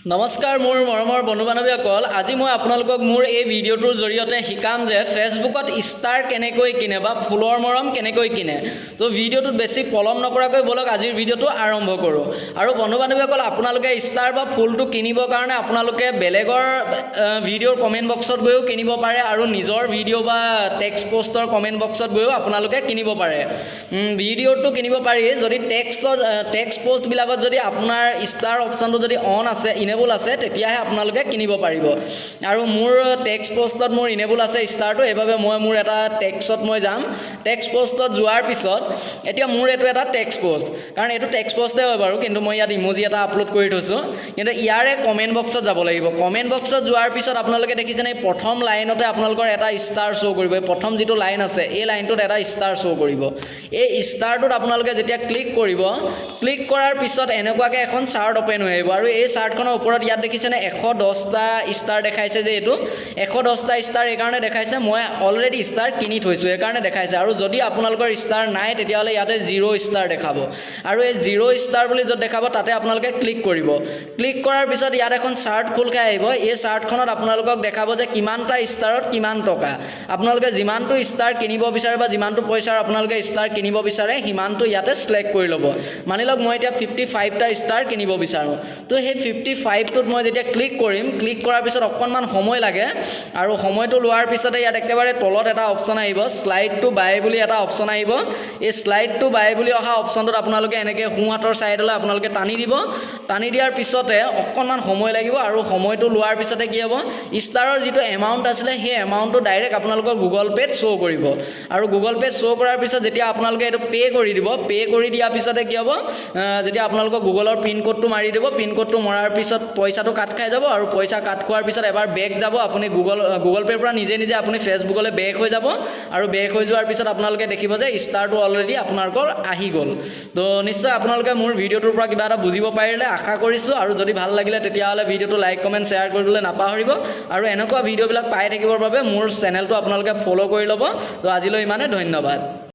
নমস্কাৰ মোৰ মৰমৰ বন্ধু বান্ধৱীসকল আজি মই আপোনালোকক মোৰ এই ভিডিঅ'টোৰ জৰিয়তে শিকাম যে ফেচবুকত ষ্টাৰ কেনেকৈ কিনে বা ফুলৰ মৰম কেনেকৈ কিনে তো ভিডিঅ'টোত বেছি পলম নকৰাকৈ বলক আজিৰ ভিডিঅ'টো আৰম্ভ কৰোঁ আৰু বন্ধু বান্ধৱীসকল আপোনালোকে ষ্টাৰ বা ফুলটো কিনিবৰ কাৰণে আপোনালোকে বেলেগৰ ভিডিঅ'ৰ কমেণ্ট বক্সত গৈও কিনিব পাৰে আৰু নিজৰ ভিডিঅ' বা টেক্সট পোষ্টৰ কমেণ্ট বক্সত গৈও আপোনালোকে কিনিব পাৰে ভিডিঅ'টো কিনিব পাৰি যদি টেক্সট পোষ্টবিলাকত যদি আপোনাৰ ষ্টাৰ অপশ্যনটো যদি অন আছে ইনেবল আছে তেতিয়াহে আপোনালোকে কিনিব পাৰিব আৰু মোৰ টেক্সট পোষ্টত মোৰ ইনেবল আছে ষ্টাৰটো এইভাবে মই মোৰ এটা টেক্সটত মই যাম টেক্সট পোষ্টত যোৱাৰ পিছত এতিয়া মোৰ এটো এটা টেক্সট পোষ্ট কাৰণ এটো টেক্সট পোষ্টে হয় বাৰু কিন্তু মই ইয়াত ইমোজি এটা আপলোড কৰি থৈছো কিন্তু ইয়াৰে কমেন্ট বক্সত যাব লাগিব কমেন্ট বক্সত যোৱাৰ পিছত আপোনালোকে দেখিছেনে প্ৰথম লাইনতে আপোনালোকৰ এটা ষ্টাৰ শো কৰিব প্ৰথম যেটো লাইন আছে এই লাইনটোত এটা ষ্টাৰ শো কৰিব এই ষ্টাৰটোত আপোনালোকে যেতিয়া ক্লিক কৰিব ক্লিক কৰাৰ পিছত এনেকুৱাকে এখন চাৰ্ট ওপেন হৈ আহিব আৰু এই চাৰ্টখনৰ ওপৰত ইয়াত দেখিছেনে 110টা ষ্টাৰ দেখাইছে যে এটো 110টা ষ্টাৰ এই কাৰণে দেখাইছে মই অলৰেডি ষ্টাৰ কিনি থৈছো এই কাৰণে দেখাইছে আৰু যদি আপোনালোকৰ ষ্টাৰ নাই তেতিয়াহলে ইয়াতে 0 ষ্টাৰ দেখাব আৰু এই 0 ষ্টাৰ বুলি যত দেখাব তাতে আপোনালোকে ক্লিক কৰিব ক্লিক কৰাৰ পিছত ইয়াত এখন চাৰ্ট খোল খাই আহিব এই চাৰ্টখনত আপোনালোকক দেখাব যে কিমানটা ষ্টাৰত কিমান টকা আপোনালোকে যিমানটো ষ্টাৰ কিনিব বিচাৰে বা যিমানটো পইচাৰ আপোনালোকে ষ্টাৰ কিনিব বিচাৰে হিমানটো ইয়াতে সিলেক্ট কৰি ল'ব মানি লওক মই এতিয়া 55টা ষ্টাৰ কিনিব বিচাৰো তো সেই 55 টোত মই যেতিয়া ক্লিক কৰিম ক্লিক কৰাৰ পিছত অকনমান সময় লাগে আৰু সময়টো লোৱাৰ পিছতে ইয়াত একেবাৰে তলত এটা অপচন আহিব স্লাইড টু বাই বুলি এটা অপচন আহিব এই স্লাইড টু বাই বুলি অহা অপচনটোত আপোনালোকে এনেকৈ সোঁহাতৰ সাইডলৈ আপোনালোকে টানি দিব টানি দিয়াৰ পিছতে অকনমান সময় লাগিব আৰু সময়টো লোৱাৰ পিছতে কি হ'ব ষ্টাৰৰ যেটো এমাউন্ট আছিল সেই এমাউন্টটো ডাইৰেক্ট আপোনালোকৰ গুগল পেত শো কৰিব আৰু গুগল পেত শো কৰাৰ পিছত যেতিয়া আপোনালোকে এটো পে কৰি দিব পে কৰি দিয়াৰ পিছতে কি হ'ব যেতিয়া আপোনালোকৰ গুগলৰ পিন কোডটো মাৰি দিব পিন কোডটো মৰাৰ পিছত পইচাটো কাট খাই যাব আৰু পইচা কাট খোৱাৰ পিছত এবাৰ বেক যাব আপুনি গুগল পেৰ পৰা নিজে নিজে আপুনি ফেসবুকলৈ বেক হৈ যাব আৰু বেক হৈ যোৱাৰ পিছত আপোনালোকে দেখিব যে ষ্টাৰটো অলৰেডি আপোনালোকৰ আহি গল তো নিশ্চয় আপোনালোকে মোৰ ভিডিঅ'টোৰ পৰা কিবা এটা বুজিব পাৰিলে আশা কৰিছো আৰু যদি ভাল লাগিলে তেতিয়াহলে ভিডিঅ'টো লাইক কমেন্ট শেয়াৰ কৰিবলৈ নাপাহৰিব আৰু এনেকুৱা ভিডিঅ'বিলাক পাই থাকিবৰ বাবে মোৰ চেনেলটো আপোনালোকে ফলো কৰি ল'ব তো আজিলৈ ইমানে ধন্যবাদ।